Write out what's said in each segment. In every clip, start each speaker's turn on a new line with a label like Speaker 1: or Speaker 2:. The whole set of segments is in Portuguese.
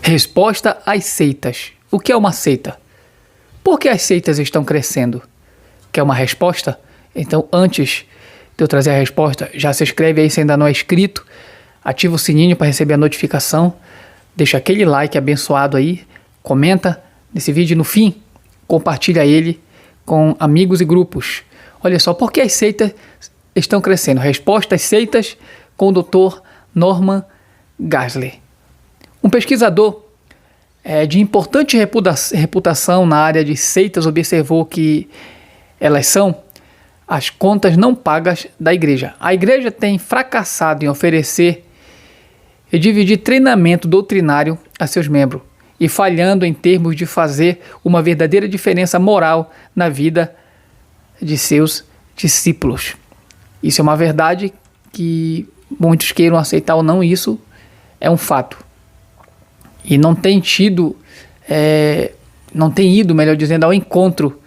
Speaker 1: Resposta às seitas. O que é uma seita? Por que as seitas estão crescendo? Quer uma resposta? Então, antes de eu trazer a resposta, já se inscreve aí se ainda não é inscrito, ativa o sininho para receber a notificação, deixa aquele like abençoado aí, comenta nesse vídeo no fim, compartilha ele com amigos e grupos. Olha só, por que as seitas estão crescendo? Resposta às seitas com o Dr. Norman Geisler. Um pesquisador de importante reputação na área de seitas observou que elas são as contas não pagas da igreja. A igreja tem fracassado em oferecer e dividir treinamento doutrinário a seus membros e falhando em termos de fazer uma verdadeira diferença moral na vida de seus discípulos. Isso é uma verdade que muitos queiram aceitar ou não, isso é um fato. E não tem ido, melhor dizendo, ao encontro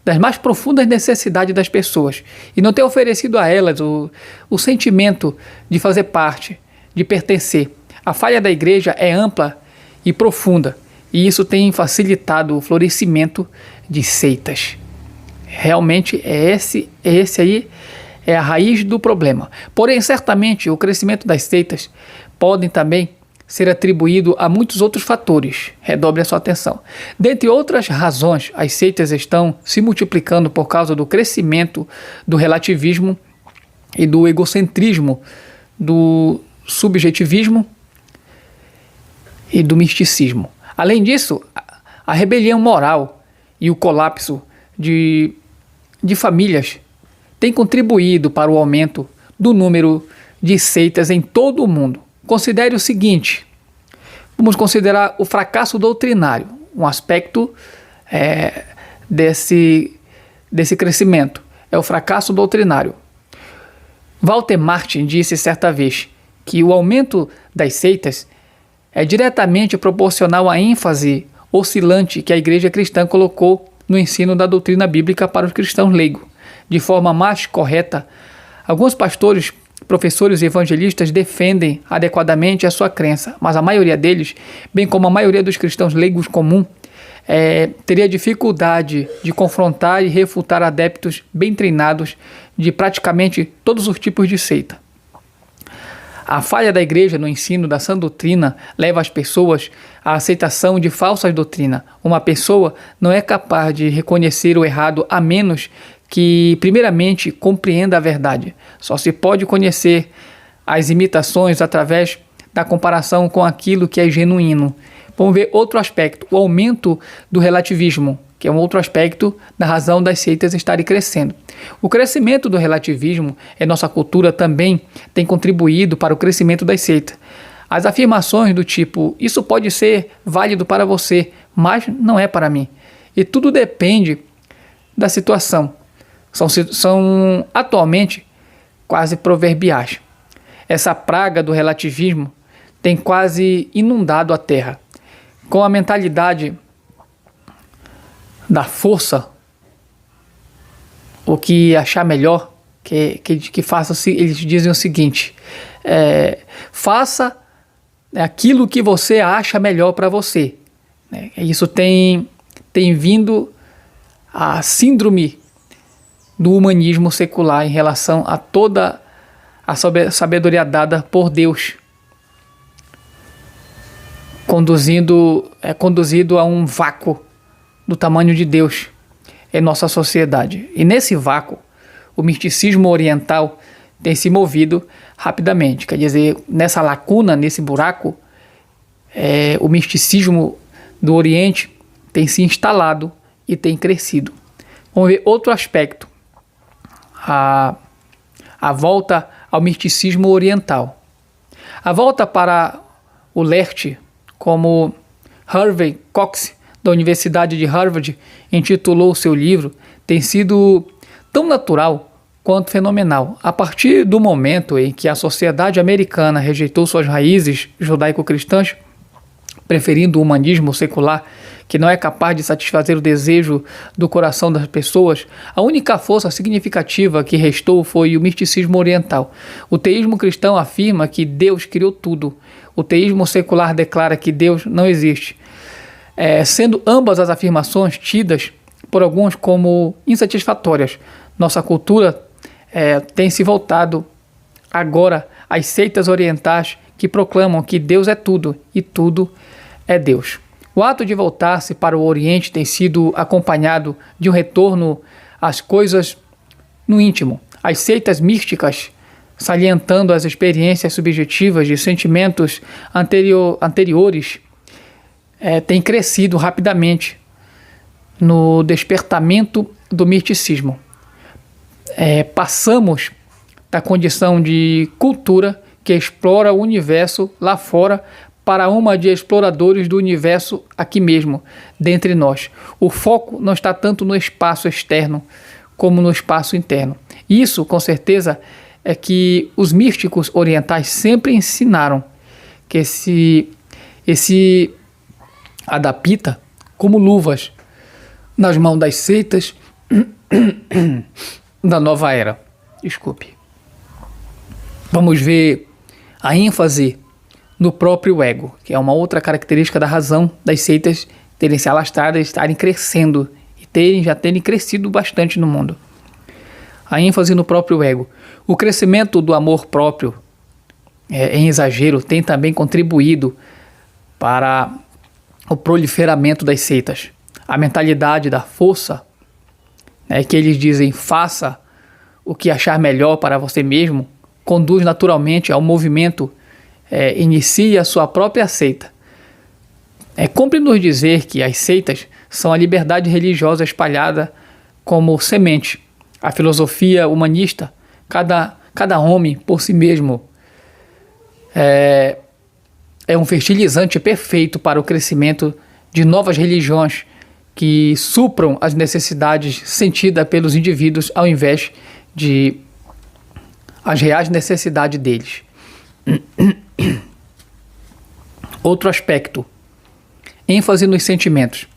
Speaker 1: das mais profundas necessidades das pessoas. E não tem oferecido a elas o sentimento de fazer parte, de pertencer. A falha da igreja é ampla e profunda. E isso tem facilitado o florescimento de seitas. Realmente esse aí é a raiz do problema. Porém, certamente, o crescimento das seitas podem também ser atribuído a muitos outros fatores. Redobre a sua atenção. Dentre outras razões, as seitas estão se multiplicando por causa do crescimento do relativismo e do egocentrismo, do subjetivismo e do misticismo. Além disso, a rebelião moral e o colapso de famílias têm contribuído para o aumento do número de seitas em todo o mundo. Considere o seguinte, vamos considerar o fracasso doutrinário, um aspecto desse crescimento, é o fracasso doutrinário. Walter Martin disse certa vez que o aumento das seitas é diretamente proporcional à ênfase oscilante que a igreja cristã colocou no ensino da doutrina bíblica para os cristãos leigos. De forma mais correta, alguns pastores, professores e evangelistas defendem adequadamente a sua crença, mas a maioria deles, bem como a maioria dos cristãos leigos comum, teria dificuldade de confrontar e refutar adeptos bem treinados de praticamente todos os tipos de seita. A falha da igreja no ensino da sã doutrina leva as pessoas à aceitação de falsas doutrinas. Uma pessoa não é capaz de reconhecer o errado a menos que, primeiramente, compreenda a verdade. Só se pode conhecer as imitações através da comparação com aquilo que é genuíno. Vamos ver outro aspecto, o aumento do relativismo, que é um outro aspecto da razão das seitas estarem crescendo. O crescimento do relativismo em nossa cultura também tem contribuído para o crescimento das seitas. As afirmações do tipo, isso pode ser válido para você, mas não é para mim. E tudo depende da situação. São atualmente quase proverbiais. Essa praga do relativismo tem quase inundado a Terra. Com a mentalidade da força, o que achar melhor, que faça, eles dizem o seguinte, faça aquilo que você acha melhor para você. Isso tem vindo a síndrome do humanismo secular em relação a toda a sabedoria dada por Deus, conduzido a um vácuo do tamanho de Deus em nossa sociedade. E nesse vácuo, o misticismo oriental tem se movido rapidamente. Quer dizer, nessa lacuna, nesse buraco, o misticismo do Oriente tem se instalado e tem crescido. Vamos ver outro aspecto. A volta ao misticismo oriental. A volta para o Leste, como Harvey Cox, da Universidade de Harvard, intitulou seu livro, tem sido tão natural quanto fenomenal. A partir do momento em que a sociedade americana rejeitou suas raízes judaico-cristãs, preferindo o humanismo secular, que não é capaz de satisfazer o desejo do coração das pessoas, a única força significativa que restou foi o misticismo oriental. O teísmo cristão afirma que Deus criou tudo. O teísmo secular declara que Deus não existe, sendo ambas as afirmações tidas por alguns como insatisfatórias. Nossa cultura tem se voltado agora às seitas orientais que proclamam que Deus é tudo e tudo é Deus. O ato de voltar-se para o Oriente tem sido acompanhado de um retorno às coisas no íntimo. As seitas místicas, salientando as experiências subjetivas de sentimentos anteriores, têm crescido rapidamente no despertamento do misticismo. Passamos da condição de cultura que explora o universo lá fora para uma de exploradores do universo aqui mesmo, dentre nós. O foco não está tanto no espaço externo como no espaço interno. Isso, com certeza, é que os místicos orientais sempre ensinaram que esse adapta como luvas nas mãos das seitas da nova era. Desculpe. Vamos ver a ênfase no próprio ego, que é uma outra característica da razão das seitas terem se alastrado, estarem crescendo e já terem crescido bastante no mundo. A ênfase no próprio ego. O crescimento do amor próprio em exagero tem também contribuído para o proliferamento das seitas. A mentalidade da força, que eles dizem faça o que achar melhor para você mesmo, conduz naturalmente ao movimento, inicia a sua própria seita. Cumpre-nos dizer que as seitas são a liberdade religiosa espalhada como semente. A filosofia humanista, cada homem por si mesmo, é um fertilizante perfeito para o crescimento de novas religiões que supram as necessidades sentidas pelos indivíduos ao invés de as reais necessidades deles. Outro aspecto, ênfase nos sentimentos.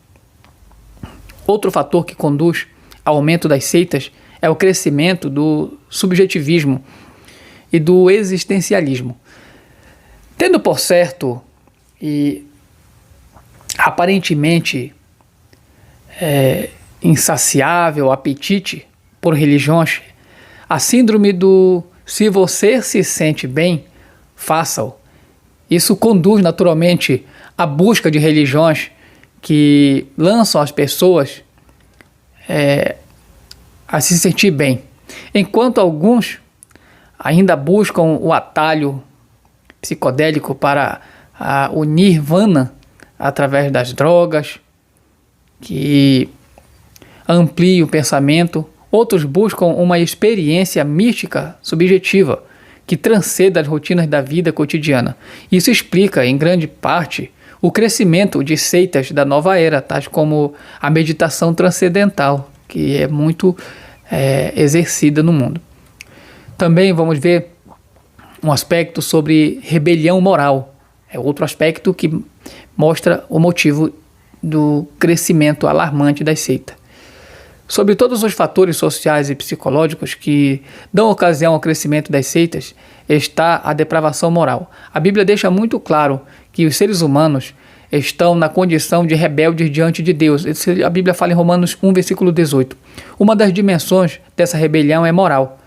Speaker 1: Outro fator que conduz ao aumento das seitas é o crescimento do subjetivismo e do existencialismo. Tendo por certo e aparentemente insaciável apetite por religiões, a síndrome do se você se sente bem, faça-o. Isso conduz naturalmente à busca de religiões que lançam as pessoas a se sentir bem, enquanto alguns ainda buscam o atalho psicodélico para o nirvana através das drogas, que ampliem o pensamento. Outros buscam uma experiência mística subjetiva que transcenda as rotinas da vida cotidiana. Isso explica, em grande parte, o crescimento de seitas da nova era, tais como a meditação transcendental, que é muito exercida no mundo. Também vamos ver um aspecto sobre rebelião moral. É outro aspecto que mostra o motivo do crescimento alarmante das seitas. Sobre todos os fatores sociais e psicológicos que dão ocasião ao crescimento das seitas está a depravação moral. A Bíblia deixa muito claro que os seres humanos estão na condição de rebeldes diante de Deus. A Bíblia fala em Romanos 1, versículo 18. Uma das dimensões dessa rebelião é moral.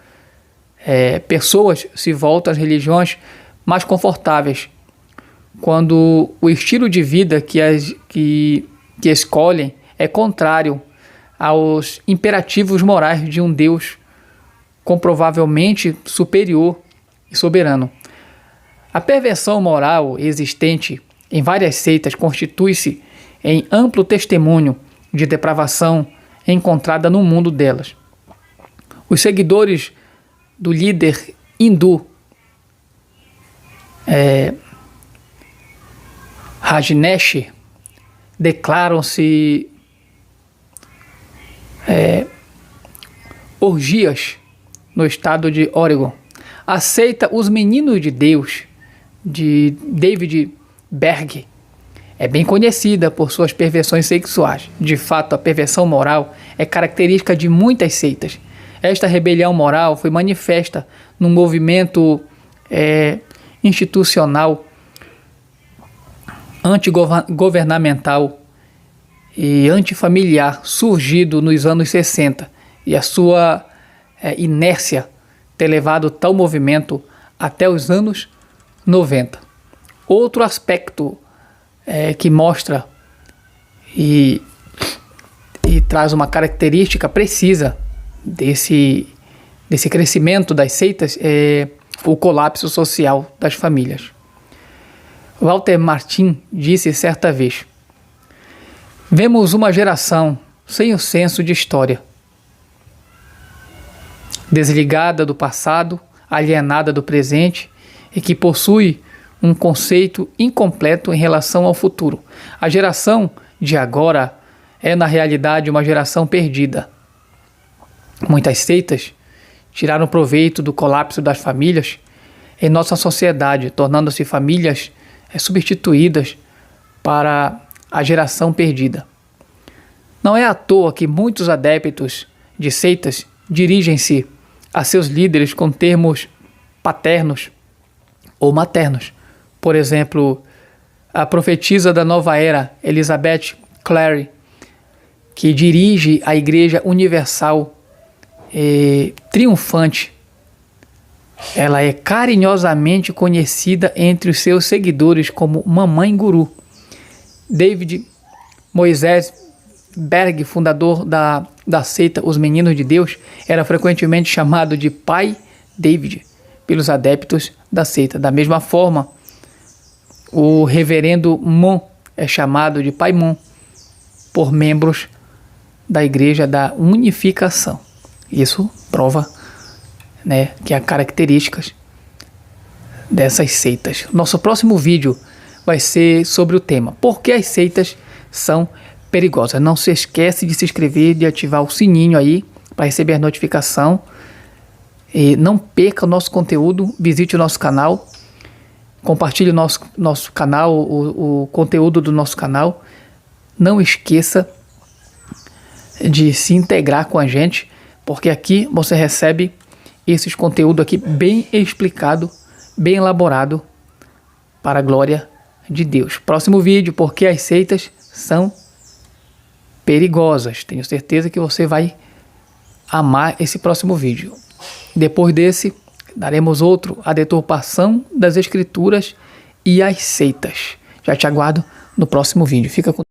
Speaker 1: Pessoas se voltam às religiões mais confortáveis quando o estilo de vida que escolhem é contrário aos imperativos morais de um Deus comprovavelmente superior e soberano. A perversão moral existente em várias seitas constitui-se em amplo testemunho de depravação encontrada no mundo delas. Os seguidores do líder hindu Rajneesh declaram-se orgias no estado de Oregon. A seita Os Meninos de Deus, de David Berg, é bem conhecida por suas perversões sexuais. De fato, a perversão moral é característica de muitas seitas. Esta rebelião moral foi manifesta num movimento institucional antigovernamental e antifamiliar surgido nos anos 60 e a sua inércia ter levado tal movimento até os anos 90. Outro aspecto que mostra e traz uma característica precisa desse crescimento das seitas é o colapso social das famílias. Walter Martin disse certa vez: vemos uma geração sem o senso de história, desligada do passado, alienada do presente e que possui um conceito incompleto em relação ao futuro. A geração de agora é, na realidade, uma geração perdida. Muitas seitas tiraram proveito do colapso das famílias em nossa sociedade, tornando-se famílias substituídas para a geração perdida. Não é à toa que muitos adeptos de seitas dirigem-se a seus líderes com termos paternos ou maternos. Por exemplo, a profetisa da nova era, Elizabeth Clary, que dirige a Igreja Universal Triunfante. Ela é carinhosamente conhecida entre os seus seguidores como Mamãe Guru. David Moisés Berg, fundador da seita Os Meninos de Deus, era frequentemente chamado de Pai David pelos adeptos da seita. Da mesma forma, o reverendo Mon é chamado de Pai Mon por membros da Igreja da Unificação. Isso prova, que há características dessas seitas. Nosso próximo vídeo vai ser sobre o tema: por que as seitas são perigosas? Não se esquece de se inscrever, de ativar o sininho aí para receber a notificação. E não perca o nosso conteúdo, visite o nosso canal, compartilhe o nosso canal, o conteúdo do nosso canal. Não esqueça de se integrar com a gente, porque aqui você recebe esses conteúdos aqui bem explicado, bem elaborado, para a glória de Deus. Próximo vídeo: por que as seitas são perigosas. Tenho certeza que você vai amar esse próximo vídeo. Depois desse, daremos outro: a deturpação das escrituras e as seitas. Já te aguardo no próximo vídeo. Fica com